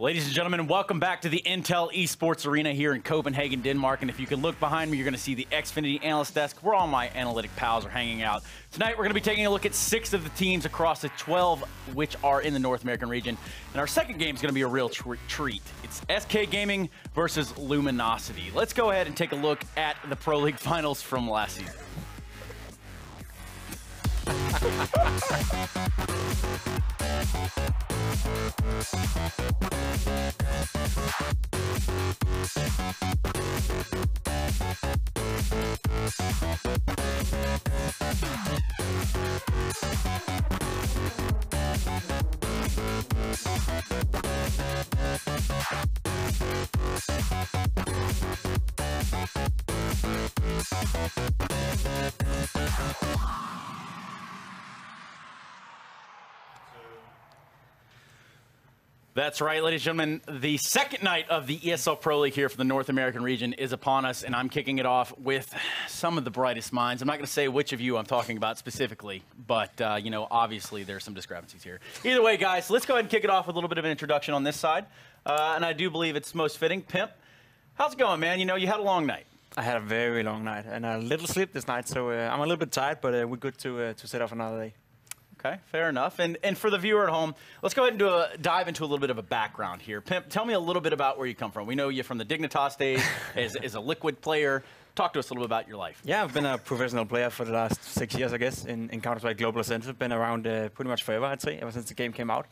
Ladies and gentlemen, welcome back to the Intel Esports Arena here in Copenhagen, Denmark. And if you can look behind me, you're going to see the Xfinity Analyst Desk, where all my analytic pals are hanging out. Tonight, we're going to be taking a look at 6 of the teams across the 12 which are in the North American region. And our second game is going to be a real treat. It's SK Gaming versus Luminosity. Let's go ahead and take a look at the Pro League finals from last season. That's right, ladies and gentlemen. The second night of the ESL Pro League here for the North American region is upon us, and I'm kicking it off with some of the brightest minds. I'm not going to say which of you I'm talking about specifically, but, you know, obviously there's some discrepancies here. Either way, guys, let's go ahead and kick it off with a little bit of an introduction on this side, and I do believe it's most fitting. Pimp, how's it going, man? You know, you had a long night. I had a very long night and a little sleep this night, so I'm a little bit tired, but we're good to set off another day. Okay, fair enough. And for the viewer at home, let's go ahead and dive into a little bit of a background here. Pimp, tell me a little bit about where you come from. We know you from the Dignitas days as a Liquid player. Talk to us a little bit about your life. Yeah, I've been a professional player for the last 6 years, I guess, in Counter-Strike Global Offensive. Been around pretty much forever, I'd say, ever since the game came out.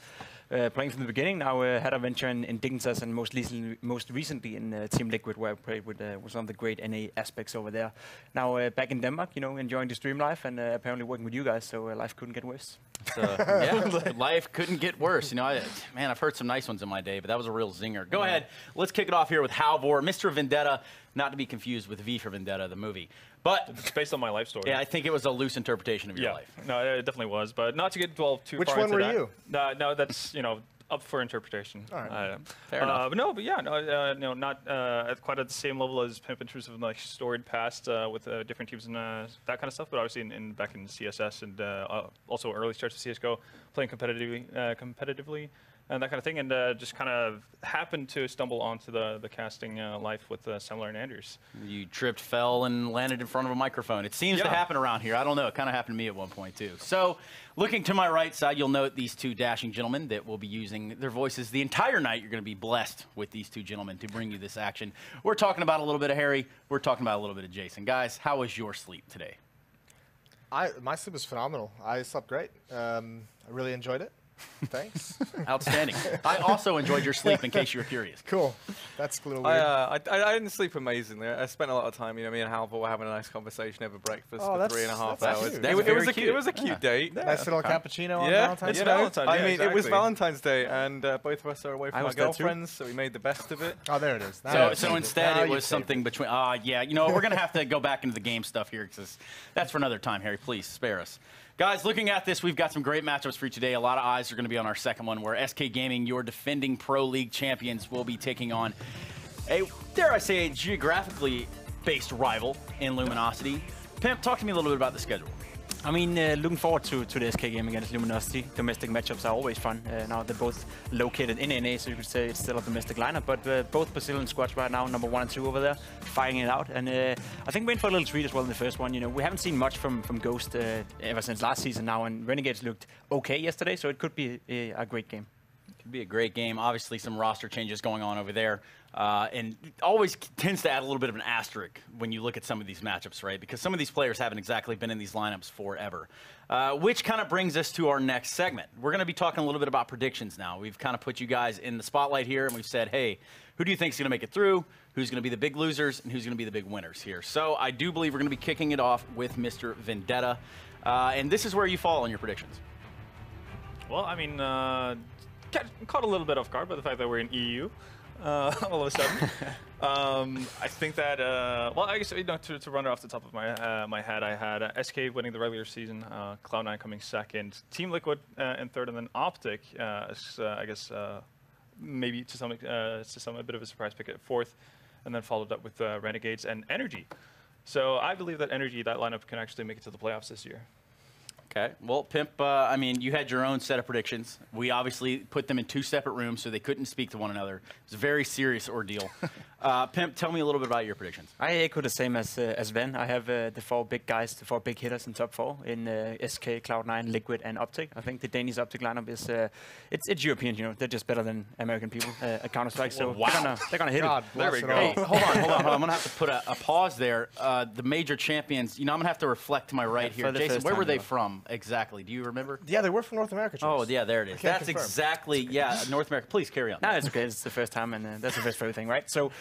Playing from the beginning. Now had a venture in Dignitas and most recently in Team Liquid, where I played with some of the great NA aspects over there. Now back in Denmark, you know, enjoying the stream life and apparently working with you guys, so life couldn't get worse. Yeah, life couldn't get worse. You know, man, I've heard some nice ones in my day, but that was a real zinger. Go ahead. Let's kick it off here with Halvor, Mr. Vendetta, not to be confused with V for Vendetta, the movie. But it's based on my life story. Yeah, I think it was a loose interpretation of your life. No, it definitely was. But not to get dwelled too Which far into that. Which one were you? No, that's, you know, up for interpretation. All right. Fair enough. But yeah, no, not quite at the same level as Pimp in terms of like storied past with different teams and that kind of stuff. But obviously back in CSS and also early starts of CS:GO, playing competitively and that kind of thing, and just kind of happened to stumble onto the casting life with Semler and Anders. You tripped, fell, and landed in front of a microphone. It seems to happen around here. I don't know. It kind of happened to me at one point, too. So, looking to my right side, you'll note these two dashing gentlemen that will be using their voices the entire night. You're going to be blessed with these two gentlemen to bring you this action. We're talking about a little bit of Harry. We're talking about a little bit of Jason. Guys, how was your sleep today? My sleep was phenomenal. I slept great. I really enjoyed it. Thanks. Outstanding. I also enjoyed your sleep, in case you were curious. Cool. That's a little weird. I didn't sleep amazingly. I spent a lot of time, you know, me and Halvor were having a nice conversation over breakfast for 3.5 hours. It was a cute date. Nice little cappuccino on Valentine's Day. Valentine's. I mean, it was Valentine's Day, and both of us are away from our girlfriends, so we made the best of it. Oh, there it is. So instead, it was something between. Yeah, you know, we're gonna have to go back into the game stuff here, because that's for another time. Harry, please spare us. Guys, looking at this, we've got some great matchups for you today. A lot of eyes are going to be on our second one, where SK Gaming, your defending Pro League champions, will be taking on a, dare I say, a geographically based rival in Luminosity. Pimp, talk to me a little bit about the schedule. I mean, looking forward to the SK game against Luminosity. Domestic matchups are always fun. Now they're both located in NA, so you could say it's still a domestic lineup. But both Brazilian squads right now, number 1 and 2 over there, fighting it out. And I think we're in for a little treat as well in the first one. You know, we haven't seen much from Ghost ever since last season now, and Renegades looked okay yesterday, so it could be a great game. Could be a great game. Obviously, some roster changes going on over there. And always tends to add a little bit of an asterisk when you look at some of these matchups, right? Because some of these players haven't exactly been in these lineups forever. Which kind of brings us to our next segment. We're going to be talking a little bit about predictions now. We've kind of put you guys in the spotlight here, and we've said, hey, who do you think is going to make it through? Who's going to be the big losers? And who's going to be the big winners here? So I do believe we're going to be kicking it off with Mr. Vendetta. And this is where you fall on your predictions. Well, I mean, caught a little bit off guard by the fact that we're in EU. All of a sudden. I think that, well, I guess, you know, to run it off the top of my head, I had SK winning the regular season, Cloud9 coming second, Team Liquid in third, and then Optic, I guess, maybe to some a bit of a surprise pick at fourth, and then followed up with Renegades and Energy. So I believe that Energy, that lineup, can actually make it to the playoffs this year. Okay. Well, Pimp, I mean, you had your own set of predictions. We obviously put them in 2 separate rooms so they couldn't speak to one another. It was a very serious ordeal. Pimp, tell me a little bit about your predictions. I echo the same as Van. I have the 4 big guys, the 4 big hitters in top 4 in SK, Cloud9, Liquid, and Optic. I think the Danish Optic lineup is it's European. You know, they're just better than American people at Counter-Strike. So they're gonna hit it. There we go. Hey, hold on. I'm gonna have to put a pause there. The major champions. You know, I'm gonna have to reflect to my right here. Jason, where were they from exactly? Do you remember? Yeah, they were from North America. Oh, yeah, there it is. That's exactly North America. Please carry on. No, it's okay. It's the first time, and that's the first for everything, right? So.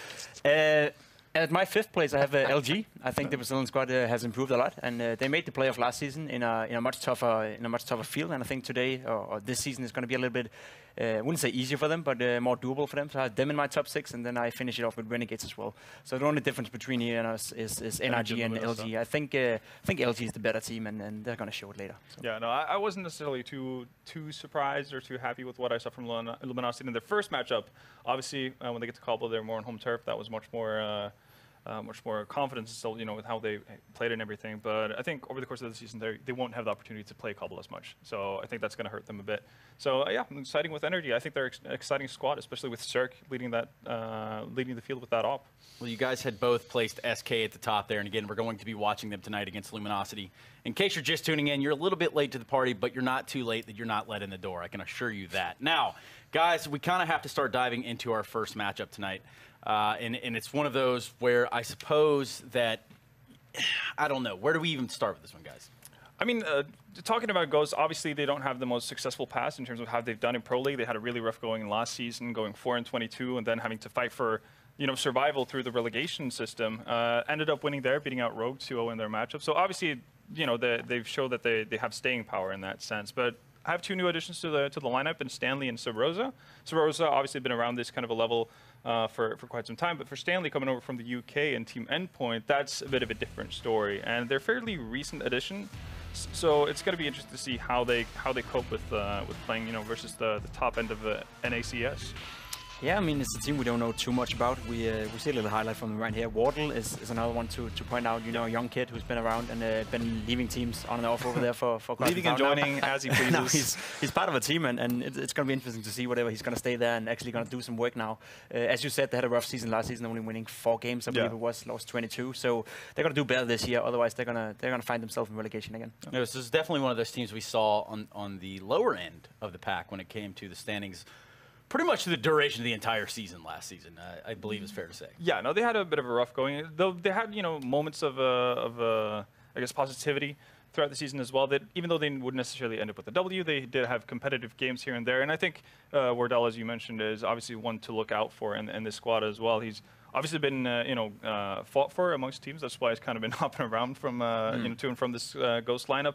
At my 5th place, I have LG. I think the Brazilian squad has improved a lot, and they made the playoff last season in a much tougher field. And I think today or this season is going to be a little bit, I wouldn't say easier for them, but more doable for them. So I have them in my top 6, and then I finish it off with Renegades as well. So the only difference between here and us is NRG and LG. I think LG is the better team, and they're going to show it later. So. Yeah, no, I wasn't necessarily too surprised or too happy with what I saw from Luminosity in their first matchup. Obviously, when they get to Cobble, they're more on home turf. That was much more confidence still, you know, with how they played and everything. But I think over the course of the season, they won't have the opportunity to play Cobble as much. So I think that's going to hurt them a bit. So yeah, I'm exciting with Energy. I think they're an exciting squad, especially with Cirque leading the field with that op. Well, you guys had both placed SK at the top there, and again, we're going to be watching them tonight against Luminosity. In case you're just tuning in, you're a little bit late to the party, but you're not too late that you're not let in the door. I can assure you that. Now, guys, we kind of have to start diving into our first matchup tonight. And it's one of those where I suppose that, I don't know, where do we even start with this one, guys? I mean, talking about Ghosts, obviously they don't have the most successful past in terms of how they've done in Pro League. They had a really rough going in last season, going 4-22, and then having to fight for, you know, survival through the relegation system. Ended up winning there, beating out Rogue 2-0 in their matchup. So obviously, you know, they've showed that they have staying power in that sense. But I have 2 new additions to the lineup in Stanley and Subrosa. Subrosa obviously been around this kind of a level for quite some time, but for Stanley coming over from the UK and Team Endpoint, that's a bit of a different story. And they're fairly recent addition, so it's going to be interesting to see how they cope with playing, you know, versus the top end of the NACS. Yeah, I mean, it's a team we don't know too much about. We see a little highlight from them right here. Wardle is another one to point out. You know, a young kid who's been around and been leaving teams on and off over there for quite leaving and joining now. As he pleases. No, he's part of a team, and it's going to be interesting to see whatever he's going to stay there and actually going to do some work now. As you said, they had a rough season last season, only winning 4 games, I believe it was, lost 22. So they're going to do better this year. Otherwise, they're going to find themselves in relegation again. No, this is definitely one of those teams we saw on the lower end of the pack when it came to the standings. Pretty much the duration of the entire season last season, I believe is fair to say. Yeah, no, they had a bit of a rough going. Though they had, you know, moments of I guess, positivity throughout the season as well. That even though they wouldn't necessarily end up with a W, they did have competitive games here and there. And I think Wardell, as you mentioned, is obviously one to look out for in this squad as well. He's obviously been, fought for amongst teams. That's why he's kind of been hopping around from, to and from this Ghost lineup.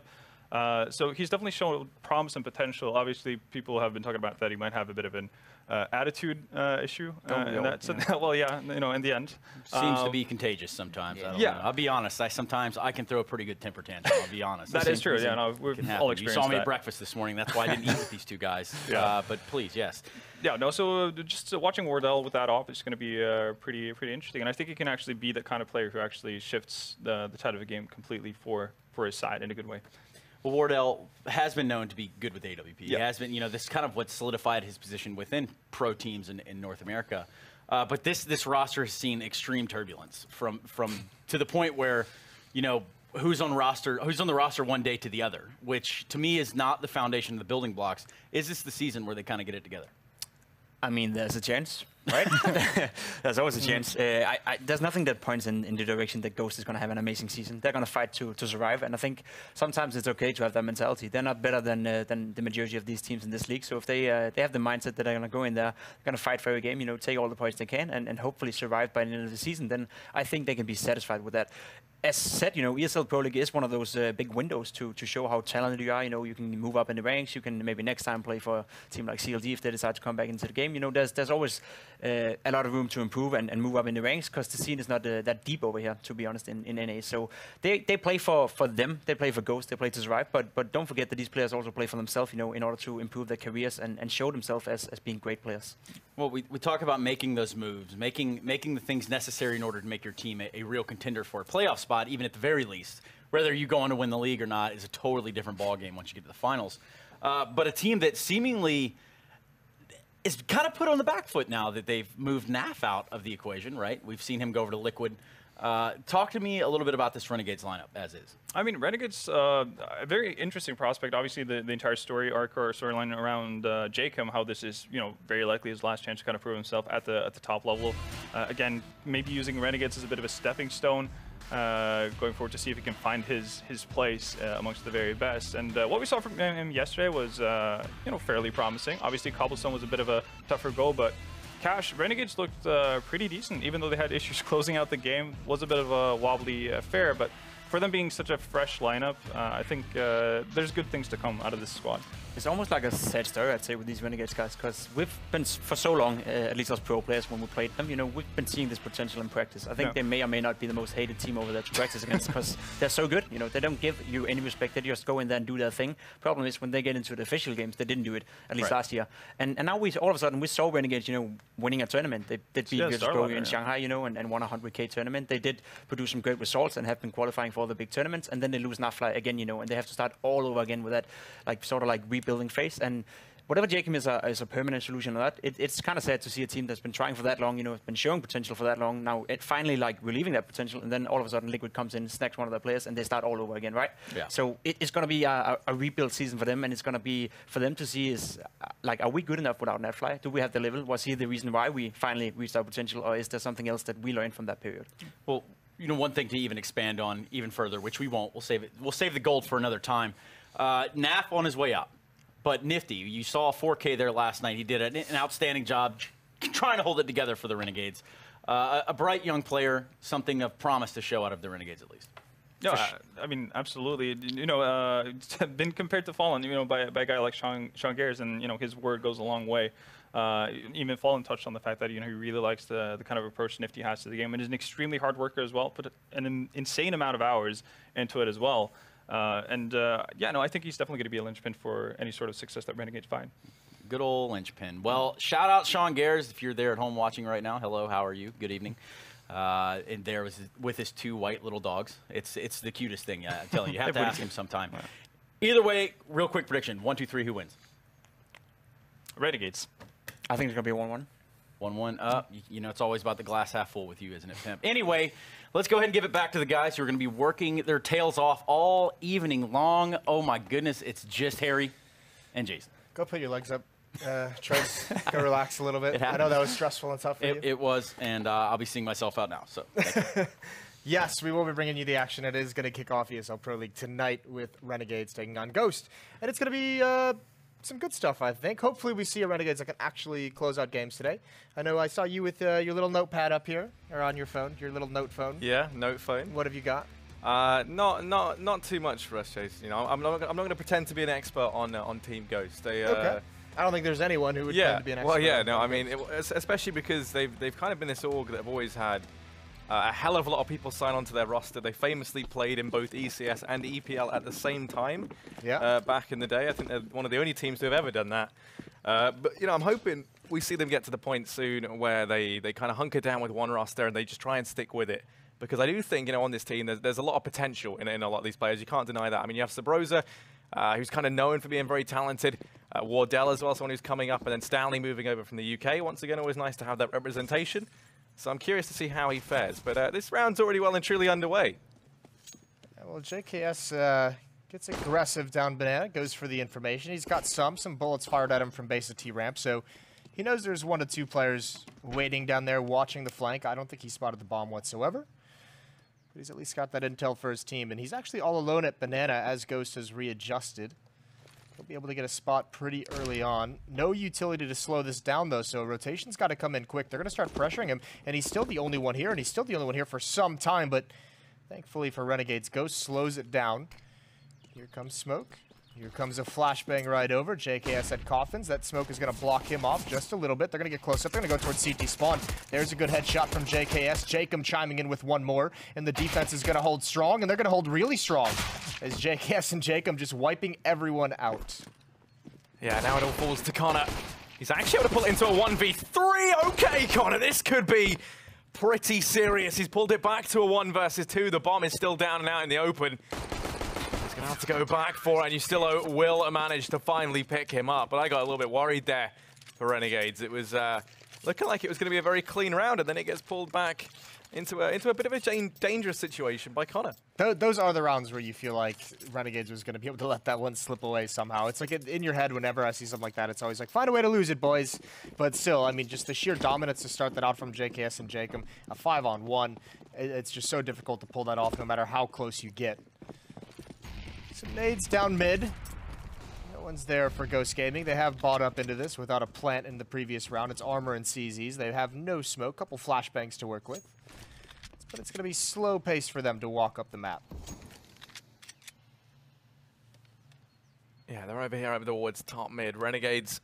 So he's definitely shown promise and potential. Obviously, people have been talking about that he might have a bit of an attitude issue. Well, yeah, you know, in the end. Seems to be contagious sometimes. I don't know. I'll be honest. Sometimes I can throw a pretty good temper tantrum. I'll be honest. That is true. Yeah, no, we've all experienced that. You saw me at breakfast this morning. That's why I didn't eat with these 2 guys. But please, yes. Yeah, no, so just watching Wardell with that off is going to be pretty interesting. And I think he can actually be that kind of player who actually shifts the tide of a game completely for his side in a good way. Well, Wardell has been known to be good with AWP. He has been, you know, this is kind of what solidified his position within pro teams in North America. But this roster has seen extreme turbulence from to the point where, you know, who's on the roster one day to the other, which to me is not the foundation of the building blocks. Is this the season where they kind of get it together? I mean, there's a chance, right? There's always a chance. There's nothing that points in the direction that Ghost is going to have an amazing season. They're going to fight to survive, and I think sometimes it's okay to have that mentality. They're not better than the majority of these teams in this league. So if they have the mindset that they're going to go in there, they're going to fight for every game, you know, take all the points they can, and hopefully survive by the end of the season, then I think they can be satisfied with that. As said, you know, ESL Pro League is one of those big windows to show how talented you are. You know, you can move up in the ranks. You can maybe next time play for a team like CLD if they decide to come back into the game. You know, there's always a lot of room to improve and move up in the ranks, because the scene is not that deep over here, to be honest, in NA. So they play for them, they play for Ghost, they play to survive, but don't forget that these players also play for themselves, you know, in order to improve their careers and show themselves as being great players. Well, we talk about making those moves, making the things necessary in order to make your team a real contender for a playoff spot, even at the very least. Whether you go on to win the league or not is a totally different ballgame once you get to the finals. But a team that seemingly is kind of put on the back foot now that they've moved Naf out of the equation, right? We've seen him go over to Liquid. Talk to me a little bit about this Renegades lineup as is. I mean, Renegades, a very interesting prospect. Obviously, the entire story arc or storyline around Jacob, how this is, you know, very likely his last chance to kind of prove himself at the top level. Again, maybe using Renegades as a bit of a stepping stone. Going forward to see if he can find his place amongst the very best. And what we saw from him yesterday was, you know, fairly promising. Obviously, Cobblestone was a bit of a tougher goal, but Cash, Renegades looked pretty decent, even though they had issues closing out the game. Was a bit of a wobbly affair, but for them being such a fresh lineup, I think there's good things to come out of this squad. It's almost like a sad story, I'd say, with these Renegades guys, because we've been, for so long, at least as pro players, when we played them, you know, we've been seeing this potential in practice. I think they may or may not be the most hated team over there to practice against, because they're so good, you know, they don't give you any respect, they just go in there and do their thing. Problem is, when they get into the official games, they didn't do it, at least last year. And now all of a sudden, we saw Renegades, you know, winning a tournament. They did beat Virtus.pro in Shanghai, you know, and won a 100K tournament. They did produce some great results and have been qualifying for all the big tournaments, and then they lose Nafly again, you know, and they have to start all over again with that, like, sort of like rebuilding phase. And whatever Jacob is a permanent solution or that, it's kind of sad to see a team that's been trying for that long, you know, been showing potential for that long, now it finally like relieving that potential, and then all of a sudden Liquid comes in, snacks one of their players, and they start all over again, right? Yeah. So it's going to be a rebuild season for them, and it's going to be for them to see is, like, are we good enough without Netfly? Do we have the level? Was he the reason why we finally reached our potential, or is there something else that we learned from that period? Well, you know, one thing to even expand on even further, which we won't, we'll save the gold for another time. Naf on his way up. But Nifty, you saw 4K there last night. He did an outstanding job trying to hold it together for the Renegades. A bright young player, something of promise to show out of the Renegades at least. No, I mean, absolutely. You know, been compared to Fallen, you know, by a guy like Sean Gares, and, you know, his word goes a long way. Even Fallen touched on the fact that, you know, he really likes the kind of approach Nifty has to the game, and is an extremely hard worker as well, put an insane amount of hours into it as well. Yeah, no, I think he's definitely going to be a linchpin for any sort of success that Renegades find. Good old linchpin. Well, shout out Sean Gares if you're there at home watching right now. Hello, how are you? Good evening. And there was with his two white little dogs. It's the cutest thing. Yeah, I'm telling you, you have to ask him sometime. Right. Either way, real quick prediction: 1, 2, 3. Who wins? Renegades. I think it's going to be a 1-1. 1-1. You know, it's always about the glass half full with you, isn't it, Pimp? Anyway, let's go ahead and give it back to the guys who are going to be working their tails off all evening long. Oh, my goodness. It's just Harry and Jason. Go put your legs up, Trace. Go relax a little bit. I know that was stressful and tough for you. It was, and I'll be seeing myself out now. So thank you. Yes, we will be bringing you the action. It is going to kick off ESL Pro League tonight with Renegades taking on Ghost. And it's going to be some good stuff, I think. Hopefully we see a Renegades that can actually close out games today. I know I saw you with your little notepad up here, or on your phone, your little note phone. Yeah, note phone. What have you got? Not too much for us, Chase. You know, I'm not going to pretend to be an expert on Team Ghost. Okay. I don't think there's anyone who would claim to be an expert. Well, yeah, no, I mean, especially because they've kind of been this org that have always had a hell of a lot of people sign onto their roster. They famously played in both ECS and EPL at the same time back in the day. I think they're one of the only teams to have ever done that. But, you know, I'm hoping we see them get to the point soon where they kind of hunker down with one roster and they just try and stick with it. Because I do think, you know, on this team, there's a lot of potential in a lot of these players. You can't deny that. I mean, you have Sabrosa, who's kind of known for being very talented. Wardell as well, someone who's coming up. And then Stanley moving over from the UK. Once again, always nice to have that representation. So I'm curious to see how he fares. But this round's already well and truly underway. Well, JKS gets aggressive down Banana, goes for the information. He's got some bullets fired at him from base of T-ramp. So he knows there's 1 to 2 players waiting down there watching the flank. I don't think he spotted the bomb whatsoever. But he's at least got that intel for his team. And he's actually all alone at Banana as Ghost has readjusted. He'll be able to get a spot pretty early on. No utility to slow this down, though, so rotation's got to come in quick. They're going to start pressuring him, and he's still the only one here, and he's still the only one here for some time, but thankfully for Renegades, Ghost slows it down. Here comes Smoke. Here comes a flashbang right over. JKS at Coffins. That smoke is going to block him off just a little bit. They're going to get close up. They're going to go towards CT spawn. There's a good headshot from JKS. Jacob chiming in with one more. And the defense is going to hold strong, and they're going to hold really strong as JKS and Jacob just wiping everyone out. Yeah, now it all falls to Connor. He's actually able to pull it into a 1v3. Okay, Connor, this could be pretty serious. He's pulled it back to a 1 versus 2. The bomb is still down and out in the open. He's going to have to go back for it, and you still will manage to finally pick him up. But I got a little bit worried there for Renegades. It was looking like it was going to be a very clean round, and then it gets pulled back into a bit of a dangerous situation by Connor. Those are the rounds where you feel like Renegades was going to be able to let that one slip away somehow. It's like in your head whenever I see something like that, it's always like, find a way to lose it, boys. But still, I mean, just the sheer dominance to start that out from JKS and Jacob, a 5-on-1, it's just so difficult to pull that off no matter how close you get. Some nades down mid. No one's there for Ghost Gaming. They have bought up into this without a plant in the previous round. It's Armor and CZs. They have no smoke, couple flashbangs to work with. But it's going to be slow pace for them to walk up the map. Yeah, they're over here over towards top mid. Renegades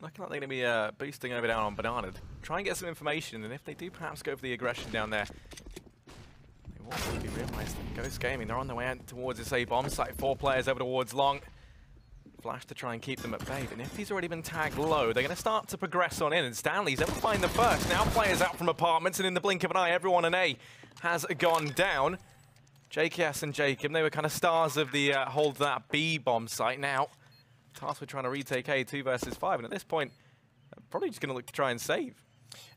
looking like they're going to be boosting over down on Banana. Try and get some information, and if they do perhaps go for the aggression down there, they will maybe realize that Ghost Gaming, they're on their way out towards this A bomb site. 4 players over towards long. Flash to try and keep them at bay, but Nifty's already been tagged low. They're going to start to progress on in, and Stanley's able to find the first. Now players out from apartments, and in the blink of an eye, everyone in A has gone down. JKS and Jacob, they were kind of stars of the hold that B bomb site. Now, tasked with trying to retake A, 2 versus 5, and at this point, probably just going to look to try and save.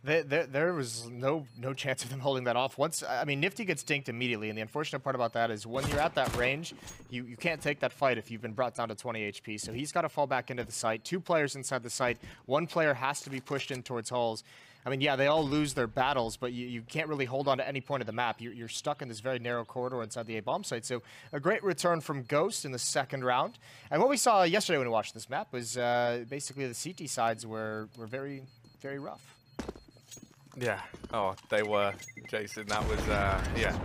There was no chance of them holding that off. Once, I mean, Nifty gets dinked immediately, and the unfortunate part about that is when you're at that range, you can't take that fight if you've been brought down to 20 HP. So he's got to fall back into the site. 2 players inside the site. 1 player has to be pushed in towards halls. I mean, yeah, they all lose their battles, but you can't really hold on to any point of the map. You're stuck in this very narrow corridor inside the A-bomb site. So a great return from Ghost in the second round. And what we saw yesterday when we watched this map was basically the CT sides were very, very rough. Yeah. Oh, they were, Jason. That was, yeah.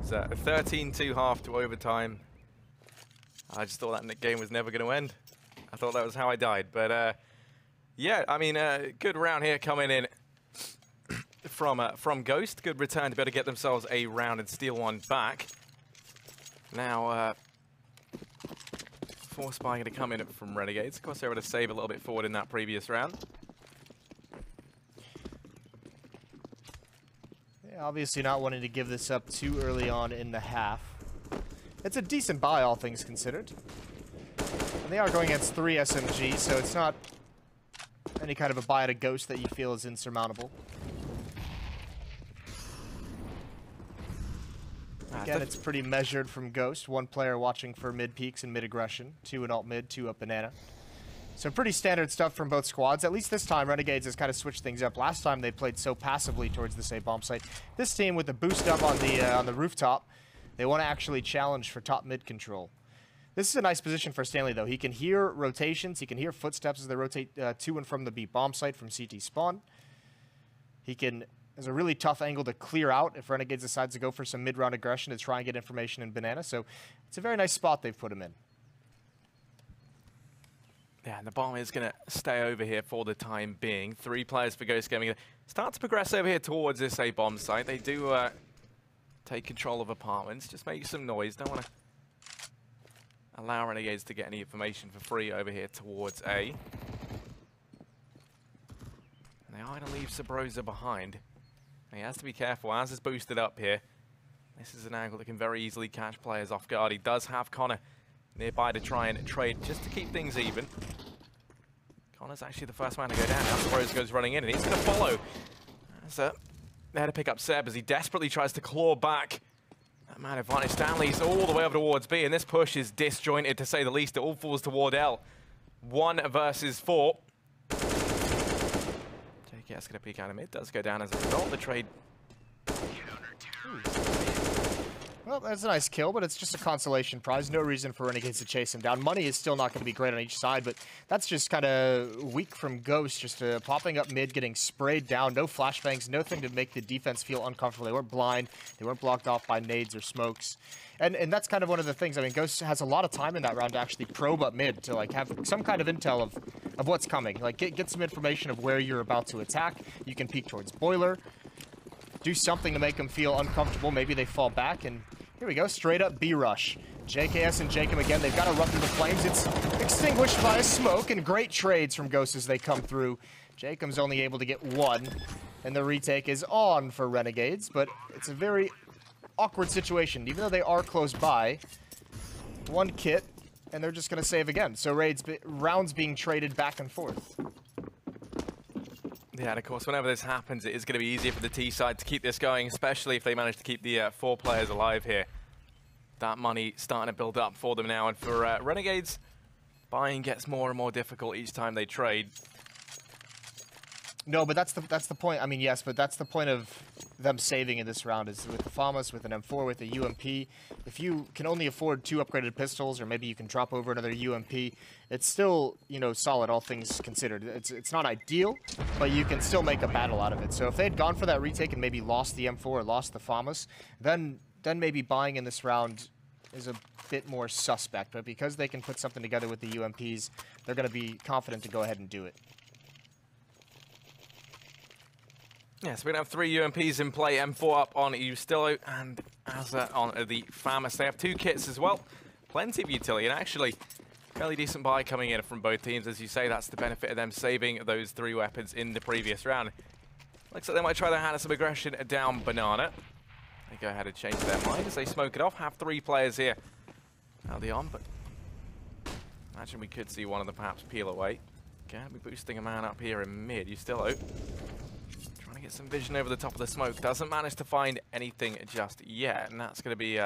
It's a 13-2 half to overtime. I just thought that game was never going to end. I thought that was how I died. But, yeah, I mean, good round here coming in from Ghost. Good return to be able to get themselves a round and steal one back. Now, Force Spy going to come in from Renegades. Of course, they were able to save a little bit forward in that previous round. Obviously not wanting to give this up too early on in the half. It's a decent buy, all things considered. And they are going against 3 SMGs, so it's not any kind of a buy at a Ghost that you feel is insurmountable. Again, it's pretty measured from Ghost. 1 player watching for mid peaks and mid aggression. 2 in alt mid, 2 up banana. So pretty standard stuff from both squads. At least this time, Renegades has kind of switched things up. Last time they played so passively towards this A-bomb site. This team, with the boost up on the rooftop, they want to actually challenge for top mid control. This is a nice position for Stanley, though. He can hear rotations. He can hear footsteps as they rotate to and from the B bomb site from CT spawn. He can, there's a really tough angle to clear out if Renegades decides to go for some mid-round aggression to try and get information in banana. So it's a very nice spot they've put him in. Yeah, and the bomb is going to stay over here for the time being. 3 players for Ghost Gaming. Start to progress over here towards this A-bomb site. They do take control of apartments. Just make some noise. Don't want to allow Renegades to get any information for free over here towards A. And they are going to leave Sabrosa behind. He has to be careful. As is boosted up here. This is an angle that can very easily catch players off guard. He does have Connor nearby to try and trade just to keep things even. Connor's actually the first man to go down. Now Sabrosa goes running in, and he's going to follow. There to pick up Seb as he desperately tries to claw back that man advantage. Stanley's all the way over towards B, and this push is disjointed to say the least. It all falls toward L. 1 versus 4. JKS going to peek out of mid. Does go down as a result. The trade. Well, Well, that's a nice kill, but it's just a consolation prize. No reason for Renegades to chase him down. Money is still not going to be great on each side, but that's just kind of weak from Ghost, just popping up mid, getting sprayed down. No flashbangs, nothing to make the defense feel uncomfortable. They weren't blind. They weren't blocked off by nades or smokes. And that's kind of one of the things. I mean, Ghost has a lot of time in that round to actually probe up mid, to like have some kind of intel of what's coming. Like get some information of where you're about to attack. You can peek towards Boiler. Do something to make them feel uncomfortable. Maybe they fall back, and here we go. Straight up B rush. JKS and Jacob again. They've got to run through the flames. It's extinguished by a smoke, and great trades from Ghost as they come through. Jacob's only able to get one, and the retake is on for Renegades, but it's a very awkward situation. Even though they are close by, one kit, and they're just going to save again. So rounds being traded back and forth. Yeah, and of course, whenever this happens, it is going to be easier for the T side to keep this going, especially if they manage to keep the 4 players alive here. That money starting to build up for them now, and for Renegades, buying gets more and more difficult each time they trade. No, but that's the point. I mean, yes, but that's the point of them saving in this round, is with the FAMAS, with an M4, with a UMP. If you can only afford 2 upgraded pistols, or maybe you can drop over another UMP, it's still, you know, solid, all things considered. It's not ideal, but you can still make a battle out of it. So if they had gone for that retake and maybe lost the M4 or lost the FAMAS, then maybe buying in this round is a bit more suspect. But because they can put something together with the UMPs, they're going to be confident to go ahead and do it. Yeah, so we're going to have 3 UMPs in play, M4 up on Ustilo and Azza on the FAMAS. They have 2 kits as well. Plenty of utility, and actually fairly decent buy coming in from both teams. As you say, that's the benefit of them saving those 3 weapons in the previous round. Looks like they might try their hand at some aggression down Banana. They go ahead and change their mind as they smoke it off. Have 3 players here early on, but imagine we could see one of them perhaps peel away. Gonna be boosting a man up here in mid. Ustilo trying to get some vision over the top of the smoke. Doesn't manage to find anything just yet, and that's going to be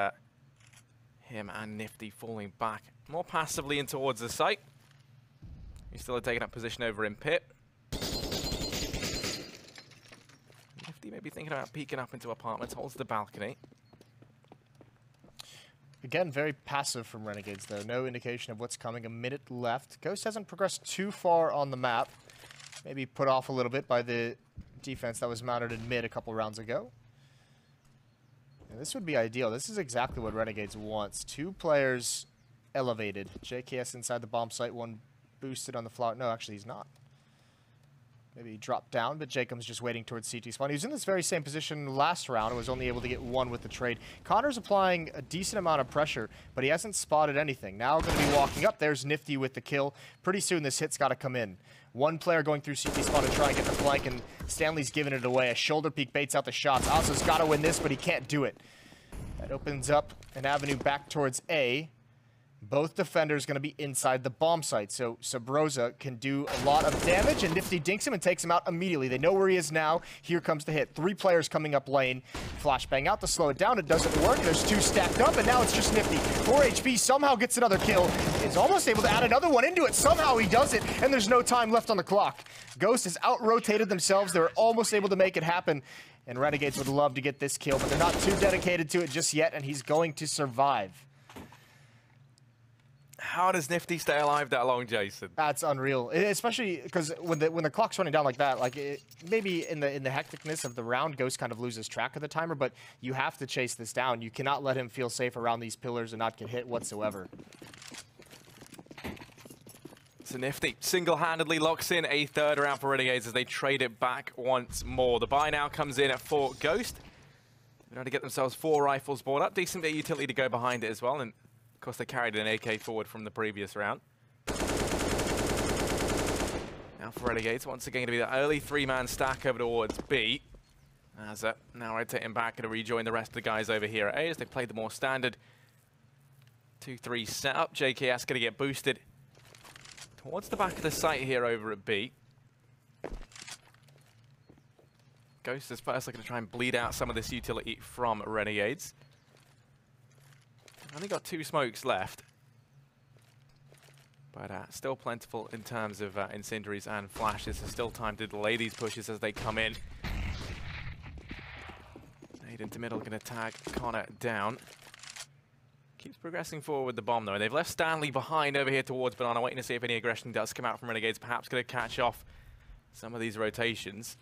him and Nifty falling back more passively in towards the site. He's still taking up position over in pit. Nifty maybe thinking about peeking up into apartments, holds the balcony. Again, very passive from Renegades, though. No indication of what's coming. A minute left. Ghost hasn't progressed too far on the map. Maybe put off a little bit by the defense that was mounted in mid a couple rounds ago. And this would be ideal. This is exactly what Renegades wants. 2 players elevated. JKS inside the bomb site, 1 boosted on the flower. No, actually he's not. Maybe he dropped down, but Jacob's just waiting towards CT spawn. He was in this very same position last round and was only able to get 1 with the trade. Connor's applying a decent amount of pressure, but he hasn't spotted anything. Now going to be walking up. There's Nifty with the kill. Pretty soon this hit's got to come in. 1 player going through CT spawn to try and get the flank, and Stanley's giving it away. A shoulder peek baits out the shots. Asa's got to win this, but he can't do it. That opens up an avenue back towards A. Both defenders going to be inside the bomb site, so Sabrosa can do a lot of damage, and Nifty dinks him and takes him out immediately. They know where he is now. Here comes the hit. 3 players coming up lane. Flashbang out to slow it down. It doesn't work. There's 2 stacked up, and now it's just Nifty. 4 HP, somehow gets another kill. Is almost able to add another one into it. Somehow he does it, and there's no time left on the clock. Ghost has out-rotated themselves. They're almost able to make it happen, and Renegades would love to get this kill, but they're not too dedicated to it just yet, and he's going to survive. How does Nifty stay alive that long, Jason? That's unreal, especially because when the clock's running down like that, like maybe in the hecticness of the round, Ghost kind of loses track of the timer. But you have to chase this down. You cannot let him feel safe around these pillars and not get hit whatsoever. So Nifty single-handedly locks in a 3rd round for Renegades as they trade it back once more. The buy now comes in for Ghost. They're going to get themselves 4 rifles bought up. Decent bit of utility to go behind it as well. And of course, they carried an AK forward from the previous round. Now for Renegades, once again, going to be the early 3-man stack over towards B. As now rotating back and to rejoin the rest of the guys over here at A as they play the more standard 2-3 setup. JKS going to get boosted towards the back of the site here over at B. Ghost is first looking to try and bleed out some of this utility from Renegades. Only got 2 smokes left, but still plentiful in terms of incendiaries and flashes. There's still time to delay these pushes as they come in. Nade into middle, going to tag Connor down. Keeps progressing forward with the bomb, though. They've left Stanley behind over here towards Banana, waiting to see if any aggression does come out from Renegades. Perhaps going to catch off some of these rotations.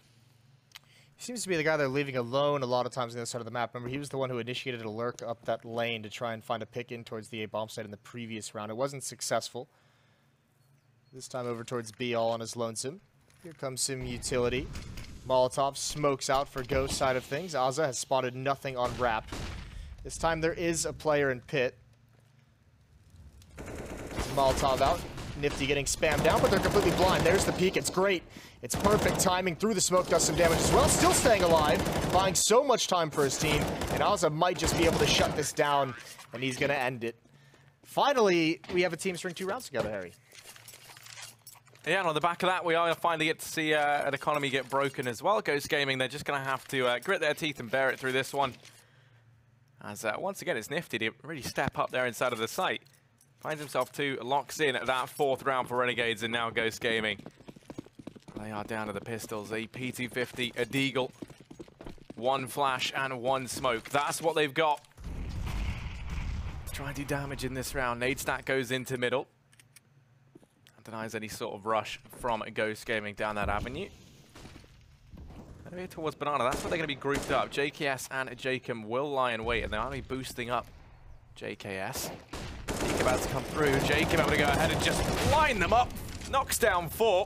He seems to be the guy they're leaving alone a lot of times on the other side of the map. Remember, he was the one who initiated a lurk up that lane to try and find a pick in towards the A bomb site in the previous round. It wasn't successful. This time over towards B all on his lonesome. Here comes some utility. Molotov smokes out for Ghost side of things. Azza has spotted nothing on Wrap. This time there is a player in pit. Molotov out. Nifty getting spammed down, but they're completely blind. There's the peek. It's great. It's perfect timing through the smoke. Does some damage as well. Still staying alive. Buying so much time for his team. And Azza might just be able to shut this down, and he's going to end it. Finally, we have a team string 2 rounds together, Harry. Yeah, and on the back of that, we are finally get to see an economy get broken as well. Ghost Gaming, they're just going to have to grit their teeth and bear it through this one. As once again, it's Nifty to really step up there inside of the site. Finds himself 2, locks in at that 4th round for Renegades, and now Ghost Gaming. They are down to the pistols. A PT-50, a Deagle, 1 flash and 1 smoke. That's what they've got. Try and do damage in this round. Nade stack goes into middle. Denies any sort of rush from Ghost Gaming down that avenue. Over here towards Banana, that's where they're going to be grouped up. JKS and Jacob will lie in wait, and they're going to be boosting up JKS. Jacob about to come through. Jacob able to go ahead and just line them up. Knocks down 4.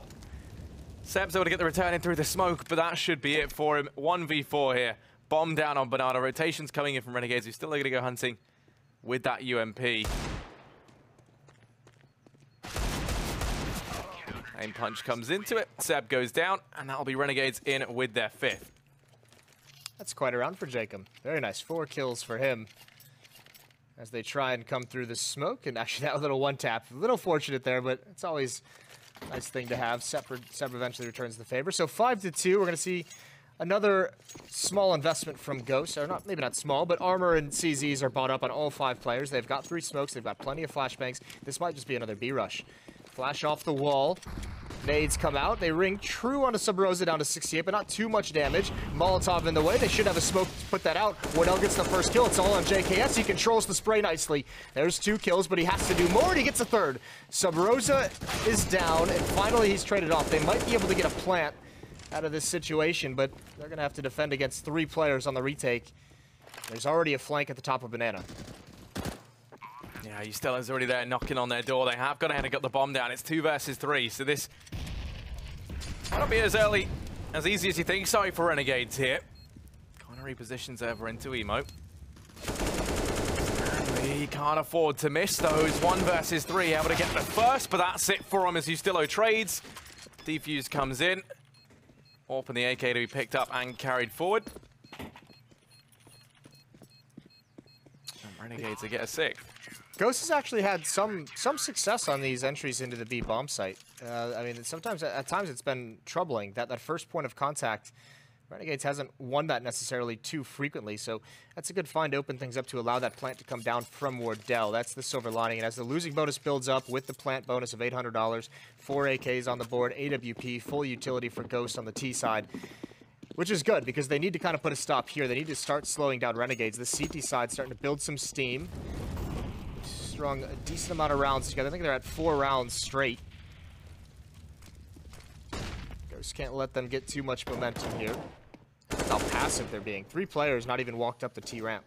Seb's able to get the return in through the smoke, but that should be it for him. 1v4 here. Bomb down on Banana. Rotations coming in from Renegades, who's still going to go hunting with that UMP. Aim punch comes into it. Seb goes down, and that'll be Renegades in with their 5th. That's quite a round for Jacob. Very nice. 4 kills for him as they try and come through the smoke. And actually, that little one tap, a little fortunate there, but it's always a nice thing to have. Seb eventually returns the favor. So 5-2. We're going to see another small investment from Ghost. Or maybe not small, but Armor and CZs are bought up on all 5 players. They've got 3 smokes. They've got plenty of flashbangs. This might just be another B rush. Flash off the wall. Nades come out. They ring true onto Sub Rosa down to 68, but not too much damage. Molotov in the way. They should have a smoke to put that out. Wardell gets the first kill. It's all on JKS. He controls the spray nicely. There's 2 kills, but he has to do more, and he gets a 3rd. Sub Rosa is down, and finally he's traded off. They might be able to get a plant out of this situation, but they're going to have to defend against 3 players on the retake. There's already a flank at the top of Banana. Yeah, Eustella's already there knocking on their door. They have gone ahead and got the bomb down. It's 2 versus 3, so this might not be as easy as you think. Sorry for Renegades here. Kind of repositions over into Emo. He can't afford to miss those. 1 versus 3, able to get the first, but that's it for him as Eustelo trades. Defuse comes in. Orp and the AK to be picked up and carried forward. And Renegades to get a 6th. Ghost has actually had some success on these entries into the B bomb site. I mean, sometimes at times it's been troubling that first point of contact. Renegades hasn't won that necessarily too frequently, so that's a good find to open things up to allow that plant to come down from Wardell. That's the silver lining, and as the losing bonus builds up with the plant bonus of $800, 4 AKs on the board, AWP, full utility for Ghost on the T side, which is good because they need to kind of put a stop here. They need to start slowing down Renegades. The CT side starting to build some steam. Strung a decent amount of rounds together. I think they're at 4 rounds straight. Ghost can't let them get too much momentum here. That's how passive they're being. 3 players not even walked up the T ramp.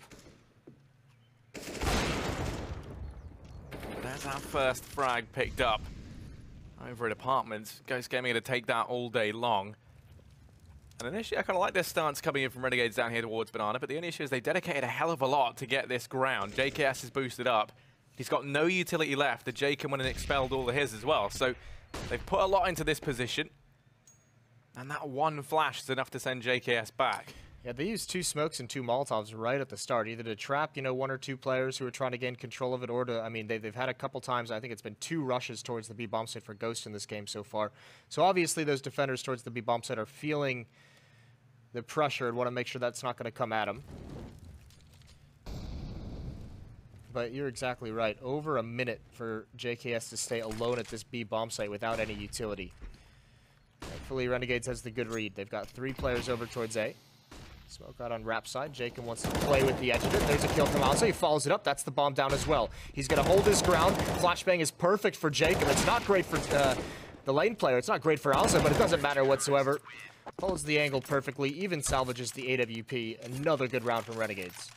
There's our first frag picked up over at Apartments. Ghost Gaming to take that all day long. And initially, I kind of like this stance coming in from Renegades down here towards Banana, but the only issue is they dedicated a hell of a lot to get this ground. JKS is boosted up. He's got no utility left. The Jacob went and expelled all of his as well. So they've put a lot into this position. And that 1 flash is enough to send JKS back. Yeah, they used 2 smokes and 2 Molotovs right at the start, either to trap, 1 or 2 players who are trying to gain control of it, or to, I mean, they've had a couple times, I think it's been 2 rushes towards the B bomb site for Ghost in this game so far. So obviously those defenders towards the B bomb site are feeling the pressure and want to make sure that's not going to come at them. But you're exactly right. Over a minute for JKS to stay alone at this B bomb site without any utility. Thankfully, Renegades has the good read. They've got 3 players over towards A. Smoke out on Rap side. Jacob wants to play with the edge of it. There's a kill from Alza. He follows it up. That's the bomb down as well. He's going to hold his ground. Flashbang is perfect for Jacob. It's not great for the lane player. It's not great for Alza, but it doesn't matter whatsoever. Holds the angle perfectly. Even salvages the AWP. Another good round from Renegades.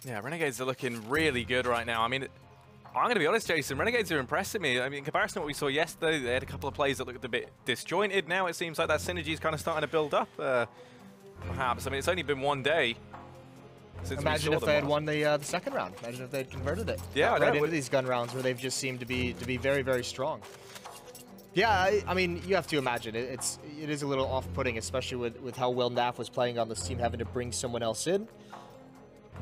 Yeah, Renegades are looking really good right now. I mean, I'm going to be honest, Jason. Renegades are impressing me. I mean, in comparison to what we saw yesterday, they had a couple of plays that looked a bit disjointed. Now it seems like that synergy is kind of starting to build up. Perhaps. I mean, it's only been one day since Imagine we saw if them they had last. won the second round. Imagine if they had converted it. Yeah, right into these gun rounds where they've just seemed to be very, very strong. Yeah, I mean, you have to imagine it is a little off-putting, especially with how well Naf was playing on this team, having to bring someone else in,